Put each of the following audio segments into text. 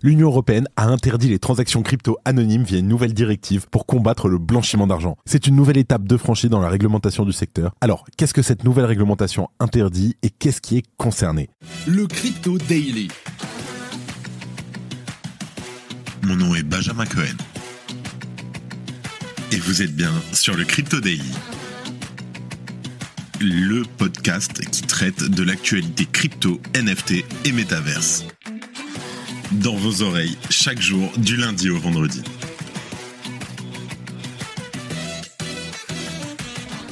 L'Union européenne a interdit les transactions crypto anonymes via une nouvelle directive pour combattre le blanchiment d'argent. C'est une nouvelle étape de franchie dans la réglementation du secteur. Alors, qu'est-ce que cette nouvelle réglementation interdit et qu'est-ce qui est concerné ? Le Crypto Daily. Mon nom est Benjamin Cohen. Et vous êtes bien sur le Crypto Daily. Le podcast qui traite de l'actualité crypto, NFT et métaverse. Dans vos oreilles, chaque jour, du lundi au vendredi.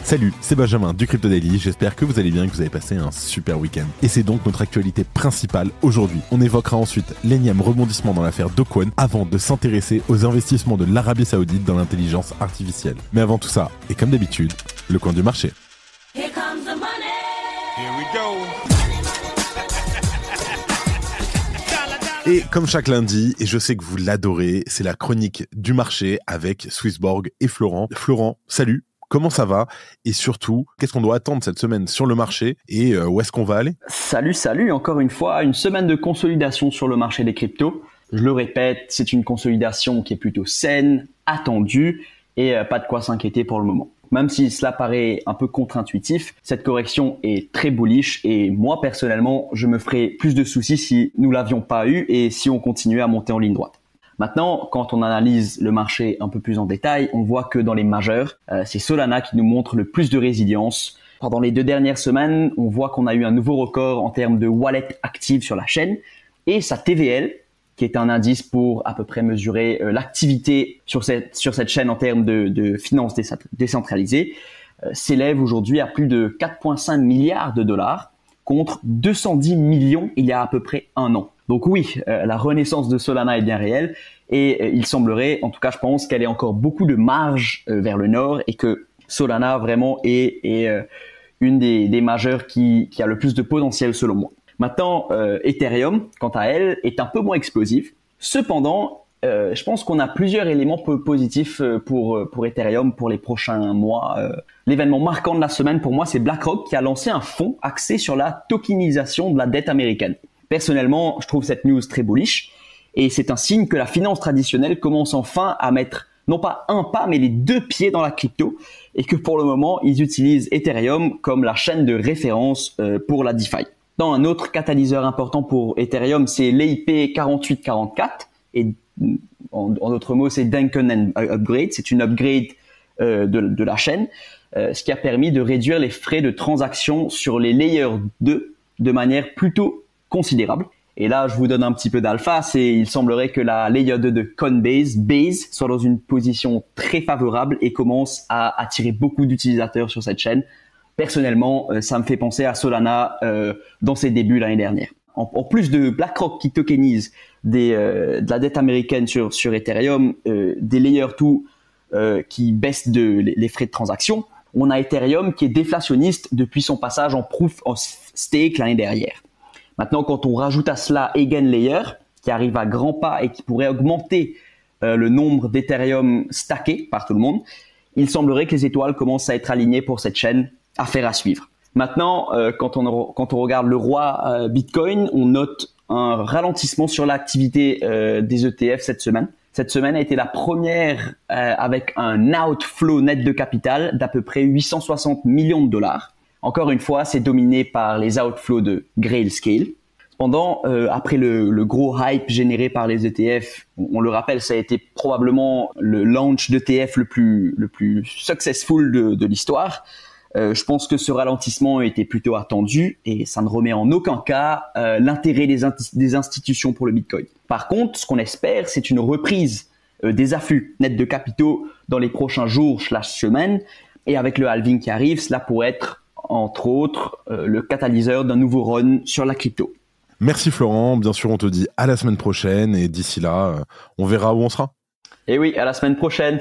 Salut, c'est Benjamin du Crypto Daily, j'espère que vous allez bien et que vous avez passé un super week-end. Et c'est donc notre actualité principale aujourd'hui. On évoquera ensuite l'énième rebondissement dans l'affaire Do Kwon avant de s'intéresser aux investissements de l'Arabie Saoudite dans l'intelligence artificielle. Mais avant tout ça, et comme d'habitude, le coin du marché. Here comes the money. Here we go. Et comme chaque lundi, et je sais que vous l'adorez, c'est la chronique du marché avec Swissborg et Florent. Florent, salut, comment ça va ? Et surtout, qu'est-ce qu'on doit attendre cette semaine sur le marché et où est-ce qu'on va aller ? Salut, encore une fois, une semaine de consolidation sur le marché des cryptos. Je le répète, c'est une consolidation qui est plutôt saine, attendue et pas de quoi s'inquiéter pour le moment. Même si cela paraît un peu contre-intuitif, cette correction est très bullish et moi personnellement, je me ferais plus de soucis si nous l'avions pas eu et si on continuait à monter en ligne droite. Maintenant, quand on analyse le marché un peu plus en détail, on voit que dans les majeurs, c'est Solana qui nous montre le plus de résilience. Pendant les 2 dernières semaines, on voit qu'on a eu un nouveau record en termes de wallet active sur la chaîne et sa TVL, qui est un indice pour à peu près mesurer l'activité sur cette chaîne en termes de finances décentralisées, s'élève aujourd'hui à plus de 4,5 milliards de dollars contre 210 millions il y a à peu près un an. Donc oui, la renaissance de Solana est bien réelle et il semblerait, en tout cas je pense, qu'elle ait encore beaucoup de marge vers le nord et que Solana vraiment est une des majeures qui a le plus de potentiel selon moi. Maintenant, Ethereum, quant à elle, est un peu moins explosive. Cependant, je pense qu'on a plusieurs éléments positifs pour Ethereum pour les prochains mois. L'événement marquant de la semaine pour moi, c'est BlackRock qui a lancé un fonds axé sur la tokenisation de la dette américaine. Personnellement, je trouve cette news très bullish et c'est un signe que la finance traditionnelle commence enfin à mettre non pas un pas, mais les 2 pieds dans la crypto et que pour le moment, ils utilisent Ethereum comme la chaîne de référence pour la DeFi. Un autre catalyseur important pour Ethereum, c'est l'EIP 4844 et en d'autres mots, c'est Duncan Upgrade. C'est une upgrade de la chaîne, ce qui a permis de réduire les frais de transaction sur les layers 2 de manière plutôt considérable. Et là, je vous donne un petit peu d'alpha. Il semblerait que la layer 2 de Coinbase, Base, soit dans une position très favorable et commence à attirer beaucoup d'utilisateurs sur cette chaîne. Personnellement, ça me fait penser à Solana dans ses débuts l'année dernière. En plus de BlackRock qui tokenise de la dette américaine sur Ethereum, des layer 2 qui baissent les frais de transaction, on a Ethereum qui est déflationniste depuis son passage en Proof of Stake l'année dernière. Maintenant, quand on rajoute à cela Eigenlayer, qui arrive à grands pas et qui pourrait augmenter le nombre d'Ethereum stackés par tout le monde, il semblerait que les étoiles commencent à être alignées pour cette chaîne. Affaire à suivre. Maintenant, quand on regarde le roi Bitcoin, on note un ralentissement sur l'activité des ETF cette semaine. Cette semaine a été la première avec un outflow net de capital d'à peu près 860 millions de dollars. Encore une fois, c'est dominé par les outflows de Grayscale. Cependant, après le gros hype généré par les ETF, on le rappelle, ça a été probablement le launch d'ETF le plus successful de l'histoire. Je pense que ce ralentissement était plutôt attendu et ça ne remet en aucun cas l'intérêt des institutions pour le Bitcoin. Par contre, ce qu'on espère, c'est une reprise des afflux nets de capitaux dans les prochains jours/semaines. Et avec le halving qui arrive, cela pourrait être, entre autres, le catalyseur d'un nouveau run sur la crypto. Merci Florent, bien sûr on te dit à la semaine prochaine et d'ici là, on verra où on sera. Et oui, à la semaine prochaine.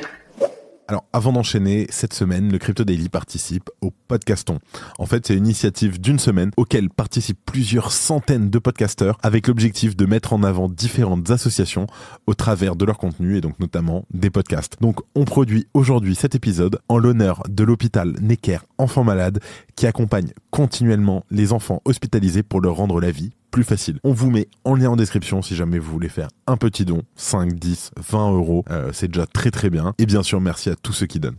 Alors, avant d'enchaîner, cette semaine, le Crypto Daily participe au Podcaston. En fait, c'est une initiative d'1 semaine auquel participent plusieurs centaines de podcasteurs avec l'objectif de mettre en avant différentes associations au travers de leur contenu et donc notamment des podcasts. Donc, on produit aujourd'hui cet épisode en l'honneur de l'hôpital Necker Enfants Malades qui accompagne continuellement les enfants hospitalisés pour leur rendre la vie plus facile. On vous met en lien en description si jamais vous voulez faire un petit don, 5, 10, 20 euros, c'est déjà très très bien. Et bien sûr, merci à tous ceux qui donnent.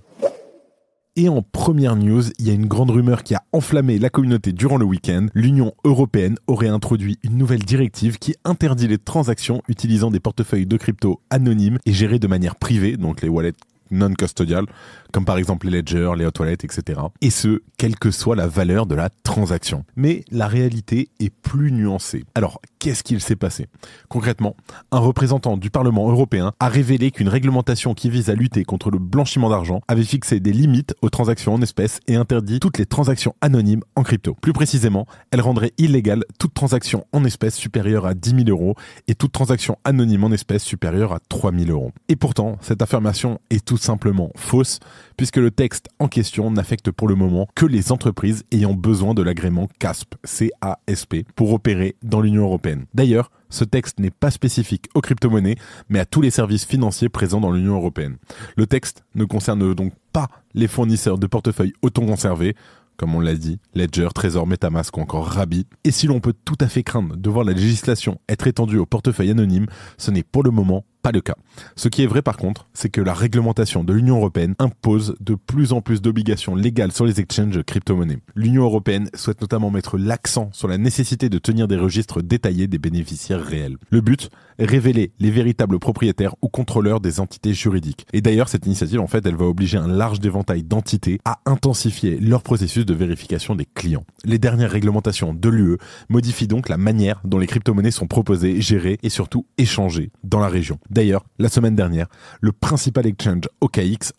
Et en première news, il y a une grande rumeur qui a enflammé la communauté durant le week-end. L'Union européenne aurait introduit une nouvelle directive qui interdit les transactions utilisant des portefeuilles de crypto anonymes et gérés de manière privée, donc les wallets non-custodial, comme par exemple les ledgers, les hot wallets, etc. Et ce, quelle que soit la valeur de la transaction. Mais la réalité est plus nuancée. Alors, qu'est-ce qu'il s'est passé ? Concrètement, un représentant du Parlement européen a révélé qu'une réglementation qui vise à lutter contre le blanchiment d'argent avait fixé des limites aux transactions en espèces et interdit toutes les transactions anonymes en crypto. Plus précisément, elle rendrait illégale toute transaction en espèces supérieure à 10 000 euros et toute transaction anonyme en espèces supérieure à 3 000 euros. Et pourtant, cette affirmation est tout simplement fausse, puisque le texte en question n'affecte pour le moment que les entreprises ayant besoin de l'agrément CASP, C-A-S-P, pour opérer dans l'Union européenne. D'ailleurs, ce texte n'est pas spécifique aux crypto-monnaies, mais à tous les services financiers présents dans l'Union européenne. Le texte ne concerne donc pas les fournisseurs de portefeuilles auto-conservés, comme on l'a dit, Ledger, Trésor, MetaMask ou encore Rabbit. Et si l'on peut tout à fait craindre de voir la législation être étendue aux portefeuilles anonymes, ce n'est pour le moment pas le cas. Ce qui est vrai par contre, c'est que la réglementation de l'Union européenne impose de plus en plus d'obligations légales sur les exchanges crypto-monnaies. L'Union européenne souhaite notamment mettre l'accent sur la nécessité de tenir des registres détaillés des bénéficiaires réels. Le but, révéler les véritables propriétaires ou contrôleurs des entités juridiques. Et d'ailleurs, cette initiative, en fait, elle va obliger un large éventail d'entités à intensifier leur processus de vérification des clients. Les dernières réglementations de l'UE modifient donc la manière dont les crypto-monnaies sont proposées, gérées et surtout échangées dans la région. D'ailleurs, la semaine dernière, le principal exchange OKX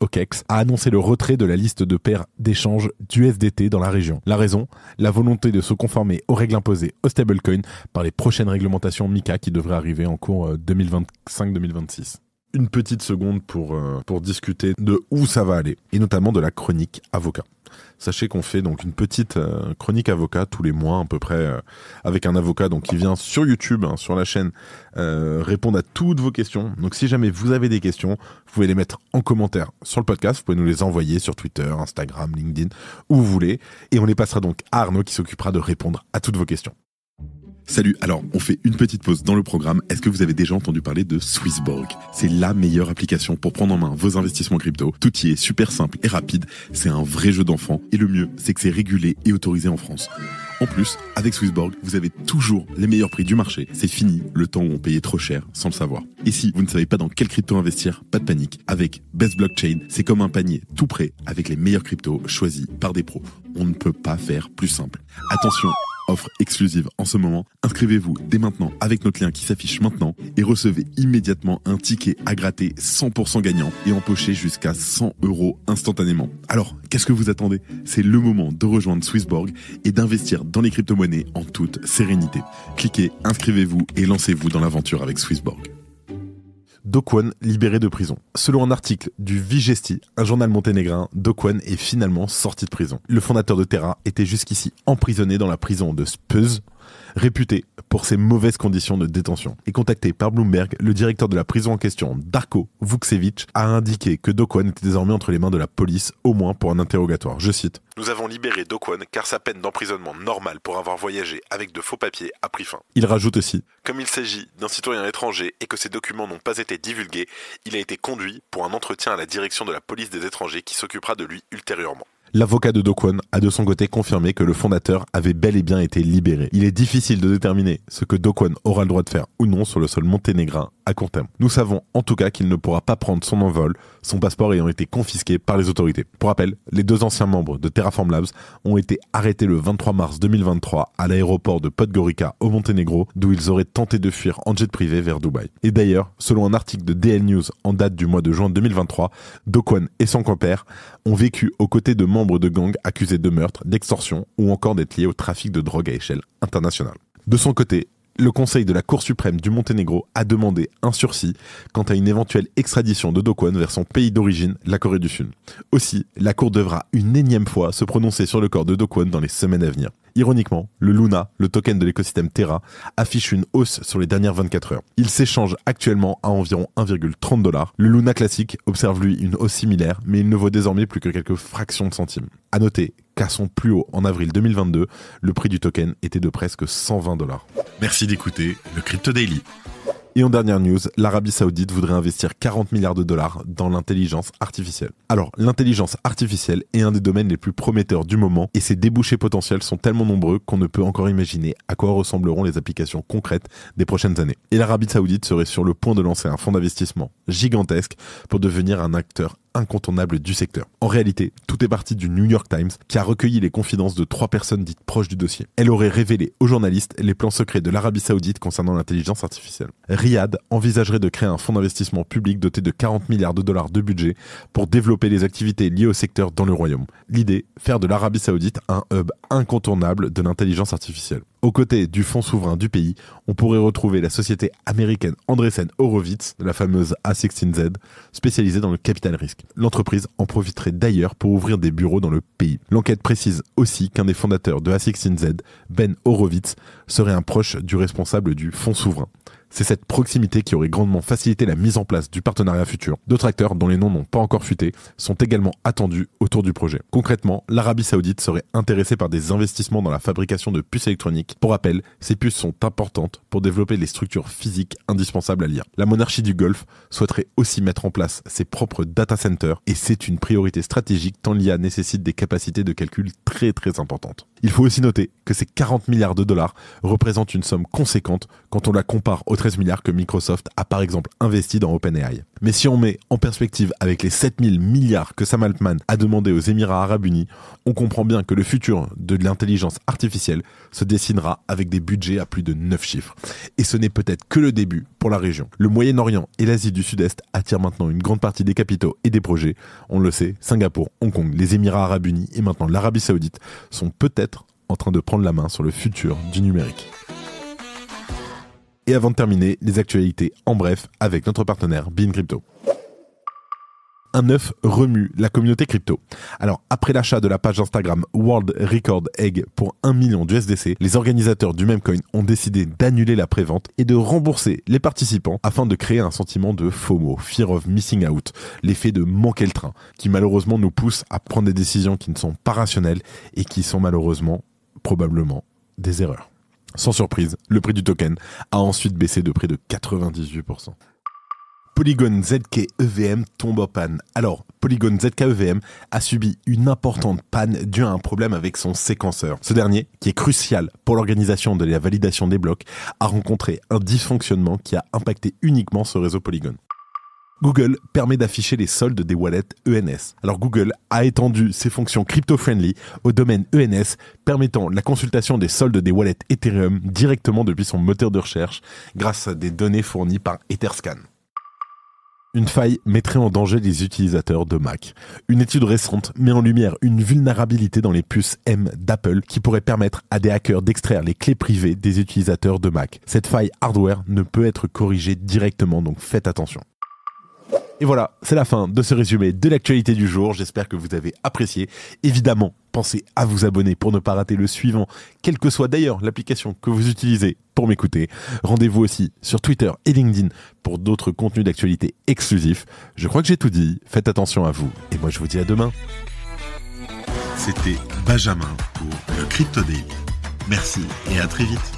a annoncé le retrait de la liste de paires d'échange d'USDT dans la région. La raison, la volonté de se conformer aux règles imposées aux stablecoins par les prochaines réglementations MiCA qui devraient arriver en cours 2025-2026. Une petite seconde pour discuter de où ça va aller, et notamment de la chronique avocat. Sachez qu'on fait donc une petite chronique avocat tous les mois à peu près avec un avocat donc qui vient sur YouTube, sur la chaîne, répondre à toutes vos questions. Donc si jamais vous avez des questions, vous pouvez les mettre en commentaire sur le podcast, vous pouvez nous les envoyer sur Twitter, Instagram, LinkedIn, où vous voulez, et on les passera donc à Arnaud qui s'occupera de répondre à toutes vos questions. Salut, alors on fait une petite pause dans le programme. Est-ce que vous avez déjà entendu parler de Swissborg ? C'est la meilleure application pour prendre en main vos investissements crypto. Tout y est super simple et rapide, c'est un vrai jeu d'enfant. Et le mieux, c'est que c'est régulé et autorisé en France. En plus, avec Swissborg, vous avez toujours les meilleurs prix du marché. C'est fini le temps où on payait trop cher sans le savoir. Et si vous ne savez pas dans quelle crypto investir, pas de panique. Avec Best Blockchain, c'est comme un panier tout prêt avec les meilleurs cryptos choisis par des pros. On ne peut pas faire plus simple. Attention, offre exclusive en ce moment. Inscrivez-vous dès maintenant avec notre lien qui s'affiche maintenant et recevez immédiatement un ticket à gratter 100% gagnant et empocher jusqu'à 100 € instantanément. Alors, qu'est-ce que vous attendez ? C'est le moment de rejoindre Swissborg et d'investir dans les crypto-monnaies en toute sérénité. Cliquez, inscrivez-vous et lancez-vous dans l'aventure avec Swissborg. Do Kwon libéré de prison. Selon un article du Vigesti, un journal monténégrin, Do Kwon est finalement sorti de prison. Le fondateur de Terra était jusqu'ici emprisonné dans la prison de Spuz, réputé pour ses mauvaises conditions de détention. Et contacté par Bloomberg, le directeur de la prison en question, Darko Vukcevic, a indiqué que Do Kwon était désormais entre les mains de la police, au moins pour un interrogatoire. Je cite : « Nous avons libéré Do Kwon car sa peine d'emprisonnement normale pour avoir voyagé avec de faux papiers a pris fin. » Il rajoute aussi : « Comme il s'agit d'un citoyen étranger et que ses documents n'ont pas été divulgués, il a été conduit pour un entretien à la direction de la police des étrangers qui s'occupera de lui ultérieurement. » L'avocat de Do Kwon a de son côté confirmé que le fondateur avait bel et bien été libéré. Il est difficile de déterminer ce que Do Kwon aura le droit de faire ou non sur le sol monténégrin à court terme. Nous savons en tout cas qu'il ne pourra pas prendre son envol, son passeport ayant été confisqué par les autorités. Pour rappel, les 2 anciens membres de Terraform Labs ont été arrêtés le 23 mars 2023 à l'aéroport de Podgorica au Monténégro, d'où ils auraient tenté de fuir en jet privé vers Dubaï. Et d'ailleurs, selon un article de DL News en date du mois de juin 2023, Do Kwon et son compère ont vécu aux côtés de membres de gangs accusés de meurtre, d'extorsion ou encore d'être liés au trafic de drogue à échelle internationale. De son côté, le Conseil de la Cour suprême du Monténégro a demandé un sursis quant à une éventuelle extradition de Do Kwon vers son pays d'origine, la Corée du Sud. Aussi, la Cour devra une énième fois se prononcer sur le corps de Do Kwon dans les semaines à venir. Ironiquement, le Luna, le token de l'écosystème Terra, affiche une hausse sur les dernières 24 heures. Il s'échange actuellement à environ 1,30 $. Le Luna classique observe lui une hausse similaire, mais il ne vaut désormais plus que quelques fractions de centimes. À noter qu'à son plus haut en avril 2022, le prix du token était de presque $120. Merci d'écouter le Crypto Daily. Et en dernière news, l'Arabie Saoudite voudrait investir $40 milliards dans l'intelligence artificielle. Alors, l'intelligence artificielle est un des domaines les plus prometteurs du moment et ses débouchés potentiels sont tellement nombreux qu'on ne peut encore imaginer à quoi ressembleront les applications concrètes des prochaines années. Et l'Arabie Saoudite serait sur le point de lancer un fonds d'investissement gigantesque pour devenir un acteur incontournable du secteur. En réalité, tout est parti du New York Times qui a recueilli les confidences de 3 personnes dites proches du dossier. Elle aurait révélé aux journalistes les plans secrets de l'Arabie Saoudite concernant l'intelligence artificielle. Riyad envisagerait de créer un fonds d'investissement public doté de $40 milliards de budget pour développer les activités liées au secteur dans le royaume. L'idée, faire de l'Arabie Saoudite un hub incontournable de l'intelligence artificielle. Aux côtés du fonds souverain du pays, on pourrait retrouver la société américaine Andreessen Horowitz, la fameuse A16Z, spécialisée dans le capital risque. L'entreprise en profiterait d'ailleurs pour ouvrir des bureaux dans le pays. L'enquête précise aussi qu'un des fondateurs de A16Z, Ben Horowitz, serait un proche du responsable du fonds souverain. C'est cette proximité qui aurait grandement facilité la mise en place du partenariat futur. D'autres acteurs, dont les noms n'ont pas encore fuité, sont également attendus autour du projet. Concrètement, l'Arabie Saoudite serait intéressée par des investissements dans la fabrication de puces électroniques. Pour rappel, ces puces sont importantes pour développer les structures physiques indispensables à l'IA. La monarchie du Golfe souhaiterait aussi mettre en place ses propres data centers et c'est une priorité stratégique tant l'IA nécessite des capacités de calcul très importantes. Il faut aussi noter que ces $40 milliards représentent une somme conséquente quand on la compare aux 13 milliards que Microsoft a par exemple investi dans OpenAI. Mais si on met en perspective avec les 7000 milliards que Sam Altman a demandé aux Émirats Arabes Unis, on comprend bien que le futur de l'intelligence artificielle se dessinera avec des budgets à plus de 9 chiffres. Et ce n'est peut-être que le début pour la région. Le Moyen-Orient et l'Asie du Sud-Est attirent maintenant une grande partie des capitaux et des projets. On le sait, Singapour, Hong Kong, les Émirats Arabes Unis et maintenant l'Arabie Saoudite sont peut-être en train de prendre la main sur le futur du numérique. Et avant de terminer, les actualités en bref avec notre partenaire Bean Crypto. Un œuf remue la communauté crypto. Alors, après l'achat de la page Instagram World Record Egg pour 1 million d'USDC, les organisateurs du même coin ont décidé d'annuler la prévente et de rembourser les participants afin de créer un sentiment de FOMO, Fear of Missing Out, l'effet de manquer le train, qui malheureusement nous pousse à prendre des décisions qui ne sont pas rationnelles et qui sont malheureusement, probablement, des erreurs. Sans surprise, le prix du token a ensuite baissé de près de 98%. Polygon ZK EVM tombe en panne. Alors, Polygon ZK EVM a subi une importante panne due à un problème avec son séquenceur. Ce dernier, qui est crucial pour l'organisation de la validation des blocs, a rencontré un dysfonctionnement qui a impacté uniquement ce réseau Polygon. Google permet d'afficher les soldes des wallets ENS. Alors Google a étendu ses fonctions crypto-friendly au domaine ENS, permettant la consultation des soldes des wallets Ethereum directement depuis son moteur de recherche grâce à des données fournies par Etherscan. Une faille mettrait en danger les utilisateurs de Mac. Une étude récente met en lumière une vulnérabilité dans les puces M d'Apple qui pourrait permettre à des hackers d'extraire les clés privées des utilisateurs de Mac. Cette faille hardware ne peut être corrigée directement, donc faites attention. Et voilà, c'est la fin de ce résumé de l'actualité du jour. J'espère que vous avez apprécié. Évidemment, pensez à vous abonner pour ne pas rater le suivant, quelle que soit d'ailleurs l'application que vous utilisez pour m'écouter. Rendez-vous aussi sur Twitter et LinkedIn pour d'autres contenus d'actualité exclusifs. Je crois que j'ai tout dit. Faites attention à vous. Et moi, je vous dis à demain. C'était Benjamin pour le Crypto Daily. Merci et à très vite.